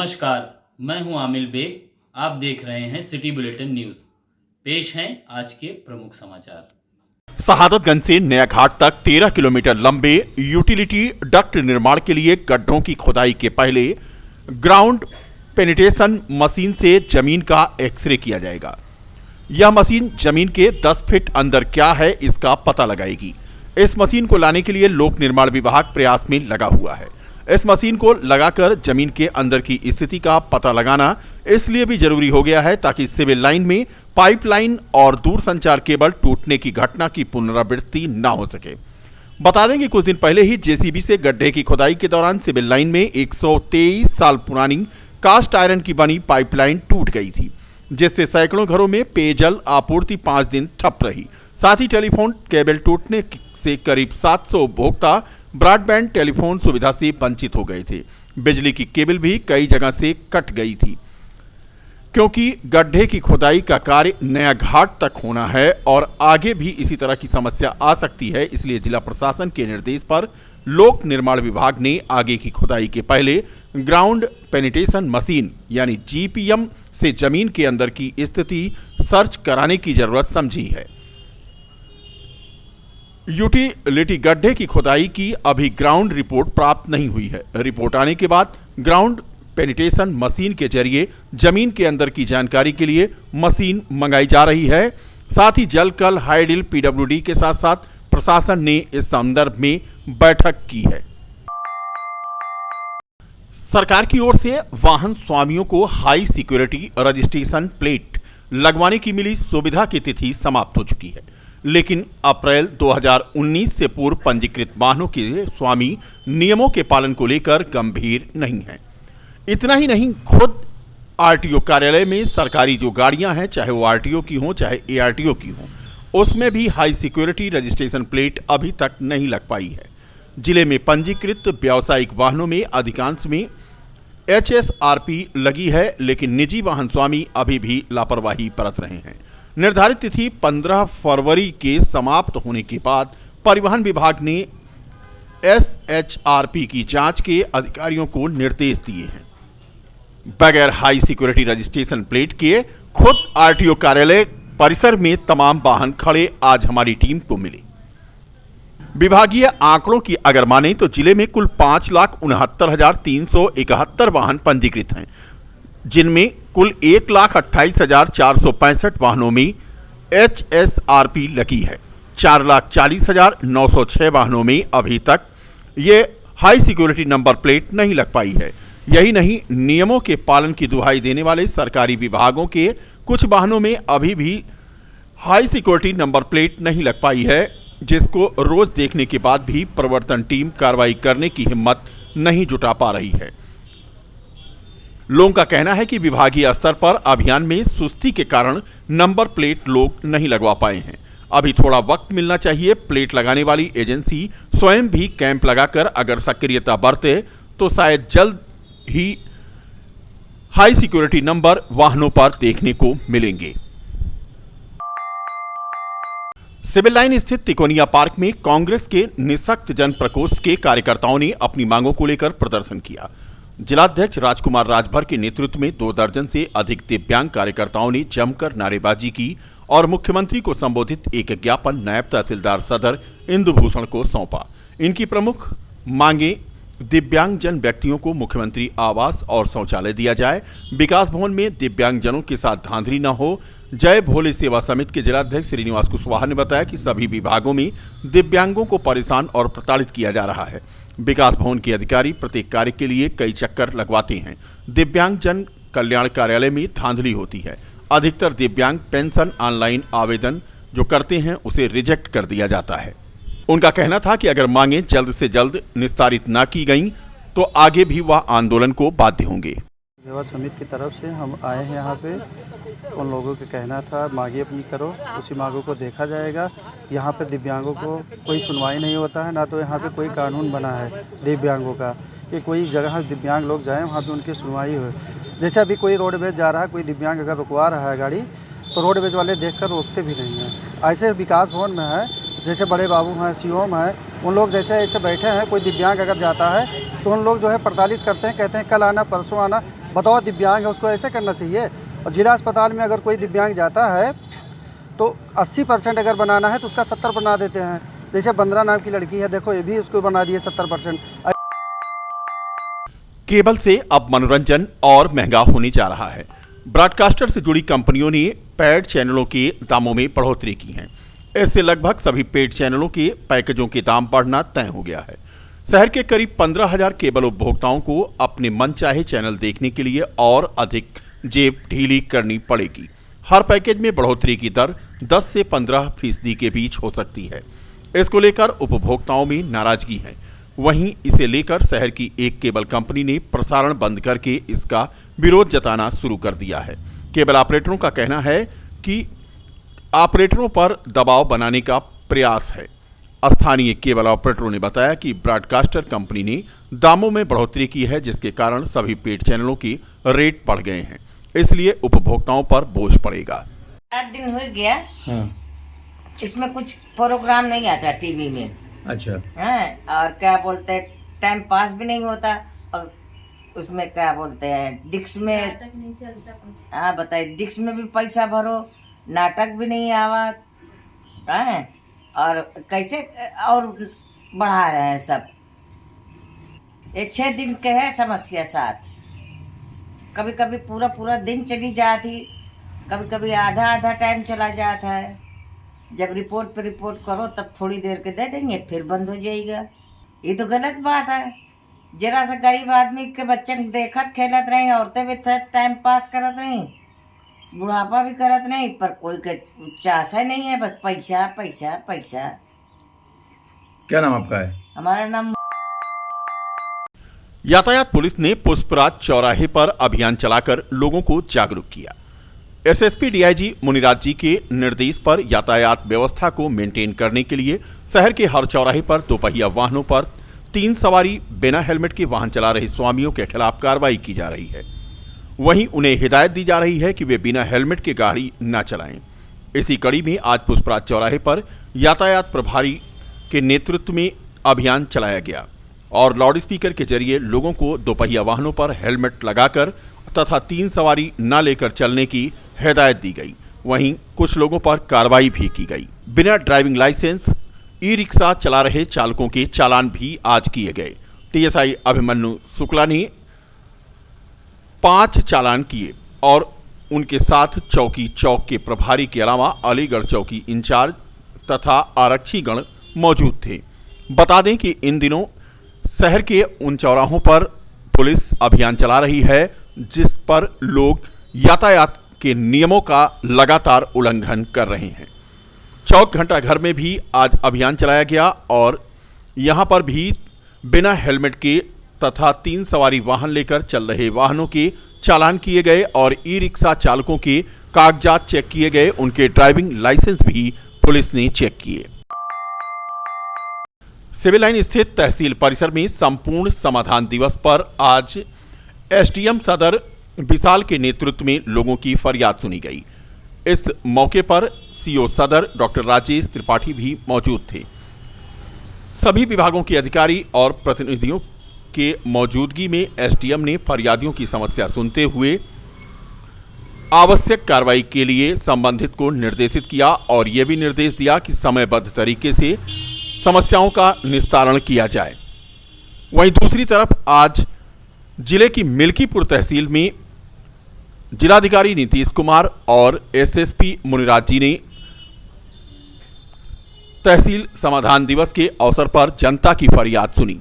नमस्कार, मैं हूं आमिल बेग। आप देख रहे हैं सिटी बुलेटिन न्यूज़। पेश हैं आज के प्रमुख समाचार। शहादतगंज से नया घाट तक 13 किलोमीटर लंबे यूटिलिटी डक्ट निर्माण के लिए गड्ढों की खुदाई के पहले ग्राउंड पेनिट्रेशन मशीन से जमीन का एक्सरे किया जाएगा। यह मशीन जमीन के 10 फीट अंदर क्या है इसका पता लगाएगी। इस मशीन को लाने के लिए लोक निर्माण विभाग प्रयास में लगा हुआ है। इस मशीन को लगाकर जमीन के अंदर की स्थिति का पता लगाना इसलिए भी जरूरी हो गया है ताकि सिविल लाइन में पाइपलाइन और दूरसंचार केबल टूटने की घटना की पुनरावृत्ति न हो सके। बता दें कि कुछ दिन पहले ही जेसीबी से गड्ढे की खुदाई के दौरान सिविल लाइन में 123 साल पुरानी कास्ट आयरन की बनी पाइपलाइन टूट गई थी, जिससे सैकड़ों घरों में पेयजल आपूर्ति 5 दिन ठप रही। साथ ही टेलीफोन केबल टूटने से करीब 700 उपभोक्ता ब्रॉडबैंड टेलीफोन सुविधा से वंचित हो गए थे। बिजली की केबल भी कई जगह से कट गई थी। क्योंकि गड्ढे की खुदाई का कार्य नया घाट तक होना है और आगे भी इसी तरह की समस्या आ सकती है, इसलिए जिला प्रशासन के निर्देश पर लोक निर्माण विभाग ने आगे की खुदाई के पहले ग्राउंड पेनिट्रेशन मशीन यानी जीपीएम से जमीन के अंदर की स्थिति सर्च कराने की जरूरत समझी है। यूटिलिटी गड्ढे की खुदाई की अभी ग्राउंड रिपोर्ट प्राप्त नहीं हुई है। रिपोर्ट आने के बाद ग्राउंड पेनिट्रेशन मशीन के जरिए जमीन के अंदर की जानकारी के लिए मशीन मंगाई जा रही है। साथ ही जलकल हाइडिल पीडब्ल्यूडी के साथ साथ प्रशासन ने इस संदर्भ में बैठक की है। सरकार की ओर से वाहन स्वामियों को हाई सिक्योरिटी रजिस्ट्रेशन प्लेट लगवाने की मिली सुविधा की तिथि समाप्त हो चुकी है, लेकिन अप्रैल 2019 से पूर्व पंजीकृत वाहनों के स्वामी नियमों के पालन को लेकर गंभीर नहीं हैं। इतना ही नहीं, खुद आरटीओ कार्यालय में सरकारी जो गाड़ियां हैं, चाहे वो आरटीओ की हों चाहे एआरटीओ की हों, उसमें भी हाई सिक्योरिटी रजिस्ट्रेशन प्लेट अभी तक नहीं लग पाई है। जिले में पंजीकृत व्यावसायिक वाहनों में अधिकांश में एचएसआरपी लगी है, लेकिन निजी वाहन स्वामी अभी भी लापरवाही बरत रहे हैं। निर्धारित तिथि 15 फरवरी के समाप्त होने के बाद परिवहन विभाग ने एसएचआरपी की जांच के अधिकारियों को निर्देश दिए हैं। बगैर हाई सिक्योरिटी रजिस्ट्रेशन प्लेट के खुद आरटीओ कार्यालय परिसर में तमाम वाहन खड़े आज हमारी टीम को मिले। विभागीय आंकड़ों की अगर माने तो जिले में कुल 5,69,371 वाहन पंजीकृत हैं, जिनमें कुल 1,28,465 वाहनों में एचएसआरपी लगी है। 4,40,906 वाहनों में अभी तक ये हाई सिक्योरिटी नंबर प्लेट नहीं लग पाई है। यही नहीं, नियमों के पालन की दुहाई देने वाले सरकारी विभागों के कुछ वाहनों में अभी भी हाई सिक्योरिटी नंबर प्लेट नहीं लग पाई है, जिसको रोज देखने के बाद भी प्रवर्तन टीम कार्रवाई करने की हिम्मत नहीं जुटा पा रही है। लोगों का कहना है कि विभागीय स्तर पर अभियान में सुस्ती के कारण नंबर प्लेट लोग नहीं लगवा पाए हैं। अभी थोड़ा वक्त मिलना चाहिए। प्लेट लगाने वाली एजेंसी स्वयं भी कैंप लगाकर अगर सक्रियता बरते तो शायद जल्द ही हाई सिक्योरिटी नंबर वाहनों पर देखने को मिलेंगे। सिविल लाइन स्थित तिकोनिया पार्क में कांग्रेस के निःशक्त जन प्रकोष्ठ के कार्यकर्ताओं ने अपनी मांगों को लेकर प्रदर्शन किया। जिलाध्यक्ष राजकुमार राजभर के नेतृत्व में 2 दर्जन से अधिक दिव्यांग कार्यकर्ताओं ने जमकर नारेबाजी की और मुख्यमंत्री को संबोधित एक ज्ञापन नायब तहसीलदार सदर इंदुभूषण को सौंपा। इनकी प्रमुख मांगे दिव्यांगजन व्यक्तियों को मुख्यमंत्री आवास और शौचालय दिया जाए, विकास भवन में दिव्यांगजनों के साथ धांधली न हो। जय भोले सेवा समिति के जिलाध्यक्ष श्रीनिवास कुशवाहा ने बताया कि सभी विभागों में दिव्यांगों को परेशान और प्रताड़ित किया जा रहा है। विकास भवन के अधिकारी प्रत्येक कार्य के लिए कई चक्कर लगवाते हैं। दिव्यांगजन कल्याण कार्यालय में धांधली होती है। अधिकतर दिव्यांग पेंशन ऑनलाइन आवेदन जो करते हैं उसे रिजेक्ट कर दिया जाता है। उनका कहना था कि अगर मांगे जल्द से जल्द निस्तारित न की गईं तो आगे भी वह आंदोलन को बाध्य होंगे। सेवा समिति की तरफ से हम आए हैं यहाँ पे। उन लोगों का कहना था मांगे अपनी करो, उसी मांगों को देखा जाएगा। यहाँ पे दिव्यांगों को कोई सुनवाई नहीं होता है, ना तो यहाँ पे कोई कानून बना है दिव्यांगों का कि कोई जगह दिव्यांग लोग जाएं वहाँ पे उनकी सुनवाई हो। जैसे अभी कोई रोडवेज जा रहा है, कोई दिव्यांग अगर रुकवा रहा है गाड़ी तो रोडवेज वाले देखकर रोकते भी नहीं हैं। ऐसे विकास भवन में है, जैसे बड़े बाबू हैं, सीओम हैं, उन लोग जैसे ऐसे बैठे हैं, कोई दिव्यांग अगर जाता है तो उन लोग जो है प्रताड़ित करते हैं, कहते हैं कल आना परसों आना, बताओ दिव्यांग है उसको ऐसे करना चाहिए। और जिला अस्पताल में अगर कोई दिव्यांग जाता है तो 80% अगर बनाना है तो उसका 70 बना देते हैं। जैसे 15 नाम की लड़की है, देखो ये भी उसको बना दिए 70%। केबल से अब मनोरंजन और महंगा होने जा रहा है। ब्रॉडकास्टर से जुड़ी कंपनियों ने पेड चैनलों के दामों में बढ़ोतरी की है। इससे लगभग सभी पेड चैनलों के पैकेजों के दाम बढ़ना तय हो गया है। शहर के करीब 15,000 केबल उपभोक्ताओं को अपने मनचाहे चैनल देखने के लिए और अधिक जेब ढीली करनी पड़ेगी। हर पैकेज में बढ़ोतरी की दर 10 से 15% के बीच हो सकती है। इसको लेकर उपभोक्ताओं में नाराजगी है। वहीं इसे लेकर शहर की एक केबल कंपनी ने प्रसारण बंद करके इसका विरोध जताना शुरू कर दिया है। केबल ऑपरेटरों का कहना है कि ऑपरेटरों पर दबाव बनाने का प्रयास है। स्थानीय केबल ऑपरेटरों ने बताया कि ब्रॉडकास्टर कंपनी ने दामों में बढ़ोतरी की है, जिसके कारण सभी पेड चैनलों के रेट बढ़ गए हैं। इसलिए उपभोक्ताओं पर बोझ पड़ेगा। 7 दिन हो गया। हाँ। इसमें कुछ प्रोग्राम नहीं आता टीवी में। अच्छा। हैं, और क्या बोलते हैं, टाइम पास भी नहीं होता। और उसमें क्या बोलते हैं, डिक्स में नहीं चलता कुछ। हाँ बताइए, डिक्स में भी पैसा भरो, नाटक भी नहीं आवा है। और कैसे और बढ़ा रहे हैं सब। ये 6 दिन के है समस्या। साथ कभी कभी पूरा पूरा दिन चली जाती, कभी कभी आधा आधा टाइम चला जाता है। जब रिपोर्ट पे रिपोर्ट करो तब थोड़ी देर के दे देंगे, फिर बंद हो जाएगा। ये तो गलत बात है। जरा सा गरीब आदमी के बच्चे देखत खेलत रही, औरतें भी टाइम पास करत रही, बुढ़ापा भी करत नहीं, पर कोई के चासा नहीं है, बस पैसा पैसा पैसा। क्या नाम आपका है? हमारा नाम। यातायात पुलिस ने पुष्पराज चौराहे पर अभियान चलाकर लोगों को जागरूक किया। एसएसपी डीआईजी मुनिराज जी के निर्देश पर यातायात व्यवस्था को मेंटेन करने के लिए शहर के हर चौराहे पर दोपहिया वाहनों पर 3 सवारी बिना हेलमेट के वाहन चला रहे स्वामियों के खिलाफ कार्रवाई की जा रही है। वहीं उन्हें हिदायत दी जा रही है कि वे बिना हेलमेट के गाड़ी न चलाएं। इसी कड़ी में आज पुष्पराज चौराहे पर यातायात प्रभारी के नेतृत्व में अभियान चलाया गया और लाउडस्पीकर के जरिए लोगों को दोपहिया वाहनों पर हेलमेट लगाकर तथा 3 सवारी न लेकर चलने की हिदायत दी गई। वहीं कुछ लोगों पर कार्रवाई भी की गई। बिना ड्राइविंग लाइसेंस ई रिक्शा चला रहे चालकों के चालान भी आज किए गए। टीएसआई अभिमन्यु शुक्ला ने 5 चालान किए और उनके साथ चौकी चौक के प्रभारी के अलावा अलीगढ़ चौकी इंचार्ज तथा आरक्षीगण मौजूद थे। बता दें कि इन दिनों शहर के उन चौराहों पर पुलिस अभियान चला रही है जिस पर लोग यातायात के नियमों का लगातार उल्लंघन कर रहे हैं। चौक घंटा घर में भी आज अभियान चलाया गया और यहां पर भी बिना हेलमेट के तथा 3 सवारी वाहन लेकर चल रहे वाहनों के चालान किए गए और ई रिक्शा चालकों के कागजात चेक किए गए। उनके ड्राइविंग लाइसेंस भी पुलिस ने चेक किए। सिविल लाइन स्थित तहसील परिसर में संपूर्ण समाधान दिवस पर आज एसडीएम सदर विशाल के नेतृत्व में लोगों की फरियाद सुनी गई। इस मौके पर सीओ सदर डॉक्टर राजेश त्रिपाठी भी मौजूद थे। सभी विभागों के अधिकारी और प्रतिनिधियों के मौजूदगी में एसडीएम ने फरियादियों की समस्या सुनते हुए आवश्यक कार्रवाई के लिए संबंधित को निर्देशित किया और यह भी निर्देश दिया कि समयबद्ध तरीके से समस्याओं का निस्तारण किया जाए। वहीं दूसरी तरफ आज जिले की मिल्कीपुर तहसील में जिलाधिकारी नीतीश कुमार और एसएसपी मुनिराज जी ने तहसील समाधान दिवस के अवसर पर जनता की फरियाद सुनी।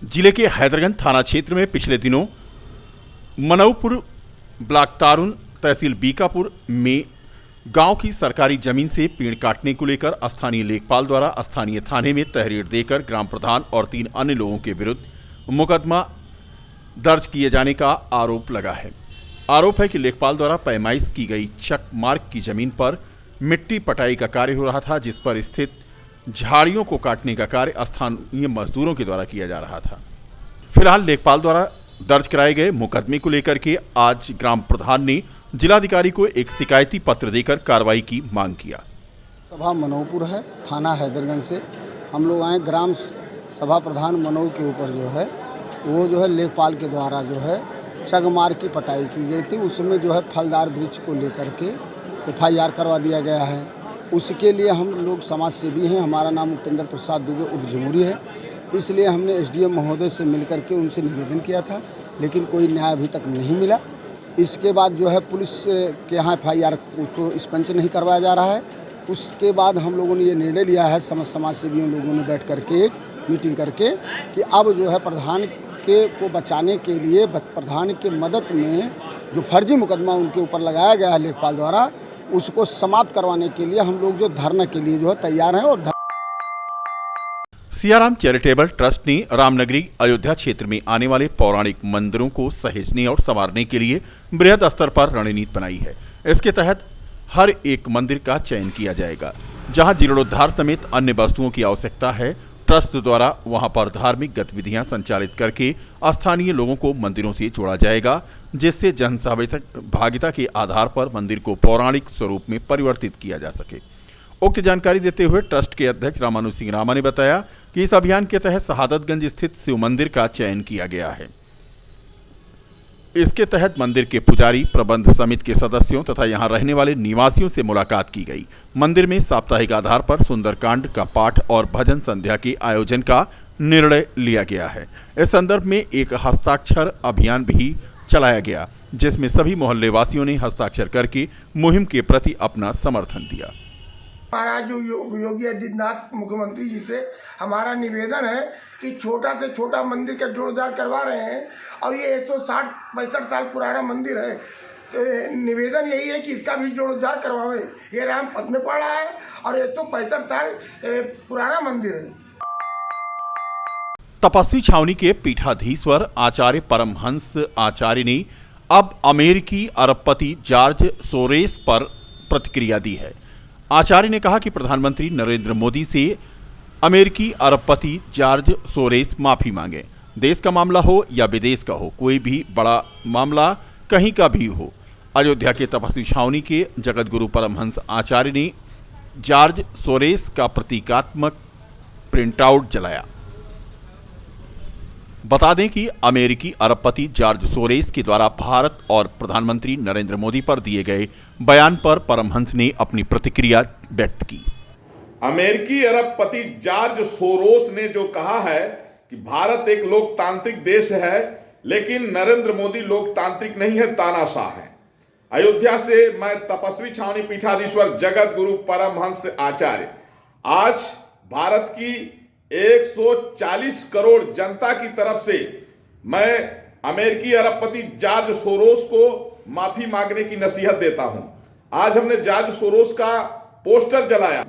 जिले के हैदरगंज थाना क्षेत्र में पिछले दिनों मनौपुर ब्लॉक तारुन तहसील बीकापुर में गांव की सरकारी जमीन से पेड़ काटने को लेकर स्थानीय लेखपाल द्वारा स्थानीय थाने में तहरीर देकर ग्राम प्रधान और 3 अन्य लोगों के विरुद्ध मुकदमा दर्ज किए जाने का आरोप लगा है। आरोप है कि लेखपाल द्वारा पैमाइश की गई चक मार्ग की जमीन पर मिट्टी पटाई का कार्य हो रहा था, जिस पर स्थित झाड़ियों को काटने का कार्य स्थानीय मजदूरों के द्वारा किया जा रहा था। फिलहाल लेखपाल द्वारा दर्ज कराए गए मुकदमे को लेकर के आज ग्राम प्रधान ने जिलाधिकारी को एक शिकायती पत्र देकर कार्रवाई की मांग किया। सभा मनौपुर है, थाना हैदरगंज से हम लोग आए। ग्राम सभा प्रधान मनौ के ऊपर जो है वो जो है लेखपाल के द्वारा जो है चगमार की पटाई की गई थी। उसमें जो है फलदार वृक्ष को लेकर के FIR करवा दिया गया है। उसके लिए हम लोग समाज सेवी हैं। हमारा नाम उपेंद्र प्रसाद दुबे उर्फ जमूरी है। इसलिए हमने SDM महोदय से मिलकर के उनसे निवेदन किया था, लेकिन कोई न्याय अभी तक नहीं मिला। इसके बाद जो है पुलिस के यहाँ FIR उसको स्पंच नहीं करवाया जा रहा है। उसके बाद हम लोगों ने ये निर्णय लिया है, समाज सेवियों लोगों ने बैठ करके एक मीटिंग करके, कि अब जो है प्रधान को बचाने के लिए प्रधान के मदद में जो फर्जी मुकदमा उनके ऊपर लगाया गया है लेखपाल द्वारा, उसको समाप्त करवाने के लिए हम लोग जो धरना के लिए जो है तैयार हैं। और सियाराम चैरिटेबल ट्रस्ट ने रामनगरी अयोध्या क्षेत्र में आने वाले पौराणिक मंदिरों को सहेजने और संवारने के लिए बृहद स्तर पर रणनीति बनाई है। इसके तहत हर एक मंदिर का चयन किया जाएगा। जहां जीर्णोद्धार समेत अन्य वस्तुओं की आवश्यकता है, ट्रस्ट द्वारा वहां पर धार्मिक गतिविधियां संचालित करके स्थानीय लोगों को मंदिरों से जोड़ा जाएगा, जिससे जनसहभागिता के आधार पर मंदिर को पौराणिक स्वरूप में परिवर्तित किया जा सके। उक्त जानकारी देते हुए ट्रस्ट के अध्यक्ष रामानुज सिंह रामा ने बताया कि इस अभियान के तहत शहादतगंज स्थित शिव मंदिर का चयन किया गया है। इसके तहत मंदिर के पुजारी, प्रबंध समिति के सदस्यों तथा यहां रहने वाले निवासियों से मुलाकात की गई। मंदिर में साप्ताहिक आधार पर सुंदरकांड का पाठ और भजन संध्या के आयोजन का निर्णय लिया गया है। इस संदर्भ में एक हस्ताक्षर अभियान भी चलाया गया, जिसमें सभी मोहल्ले वासियों ने हस्ताक्षर करके मुहिम के प्रति अपना समर्थन दिया। महाराज योगी आदित्यनाथ मुख्यमंत्री जी से हमारा निवेदन है कि छोटा से छोटा मंदिर का जीर्णोद्धार करवा रहे हैं, और ये 160-65 साल पुराना मंदिर है। निवेदन यही है कि इसका भी जीर्णोद्धार करवावे। ये राम पथ में पड़ा है और 165 साल पुराना मंदिर है। तपस्वी छावनी के पीठाधीश्वर आचार्य परमहंस आचार्य ने अब अमेरिकी अरबपति जॉर्ज सोरेस पर प्रतिक्रिया दी है। आचार्य ने कहा कि प्रधानमंत्री नरेंद्र मोदी से अमेरिकी अरबपति जॉर्ज सोरेस माफी मांगे। देश का मामला हो या विदेश का हो, कोई भी बड़ा मामला कहीं का भी हो। अयोध्या के तपस्वी छावनी के जगतगुरु परमहंस आचार्य ने जॉर्ज सोरेस का प्रतीकात्मक प्रिंटआउट जलाया। बता दें कि अमेरिकी अरबपति जॉर्ज सोरेस के द्वारा भारत और प्रधानमंत्री नरेंद्र मोदी पर दिए गए बयान पर परमहंस ने अपनी प्रतिक्रिया व्यक्त की। अमेरिकी अरबपति जॉर्ज सोरोस ने जो कहा है कि भारत एक लोकतांत्रिक देश है, लेकिन नरेंद्र मोदी लोकतांत्रिक नहीं है, तानाशाह है। अयोध्या से मैं तपस्वी छावनी पीठाधीश्वर जगत गुरु परमहंस आचार्य आज भारत की 140 करोड़ जनता की तरफ से मैं अमेरिकी अरबपति जॉर्ज सोरोस को माफी मांगने की नसीहत देता हूं। आज हमने जॉर्ज सोरोस का पोस्टर जलाया।